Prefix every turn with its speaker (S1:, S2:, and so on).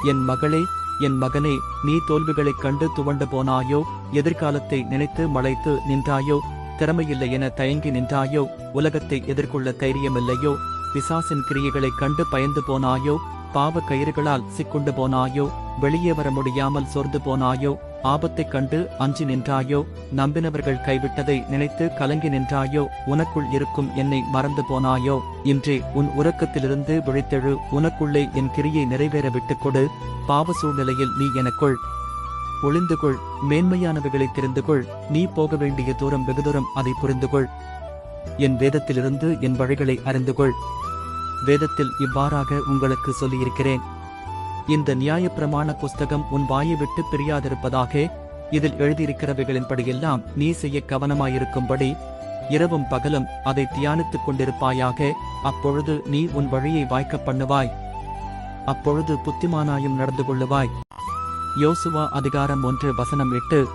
S1: என் மகளே, என் மகனே, நீ தோல்விகளைக் கண்டு துவண்டு போனாயோ? எதிர்காலத்தை நினைத்து மலைத்து நின்றாயோ? திறமையில்லை என தயங்கி நின்றாயோ? உலகத்தை எதிர்கொள்ள தைரியமில்லையோ? பிசாசின் கிரியைகளைக் கண்டு பயந்து போனாயோ? பாவ கயிறுகளால் சிக்குண்டு போனாயோ? வெளியே வர முடியாமல் சோர்ந்து போனாயோ? ஆபத்தைக் கண்டு அஞ்சி நின்றாயோ? நம்பினவர்கள் கைவிட்டதை நினைத்து கலங்கி நின்றாயோ? உனக்குள் இருக்கும் என்னை மறந்து போனாயோ? இன்றே உன் உறக்கத்திலிருந்து விழித்தெழு. உனக்குள்ளே என் கிரியை நிறைவேற விட்டுக்கொடு. பாவ சூழ்நிலையில் நீ எனக்குள் ஒளிந்துகொள். மேன்மையானவைகளை தெரிந்துகொள். நீ போக வேண்டிய தூரம் வெகு தூரம் அதை புரிந்துகொள். என் வேதத்திலிருந்து என் வழிகளை அறிந்துகொள். வேதத்தில் இவ்வாறாக உங்களுக்கு சொல்லியிருக்கிறேன். இந்த நியாயப்பிரமாண புஸ்தகம் உன் வாயை விட்டு பிரியாதிருப்பதாக. இதில் எழுதியிருக்கிறவைகளின்படியெல்லாம் நீ செய்ய கவனமாயிருக்கும்படி இரவும் பகலும் அதை தியானித்துக் கொண்டிருப்பாயாக. அப்பொழுது நீ உன் வழியை வாய்க்கப் பண்ணுவாய். அப்பொழுது புத்திமானாயும் நடந்து கொள்ளுவாய். யோசுவா அதிகாரம் 1 வசனம் 8.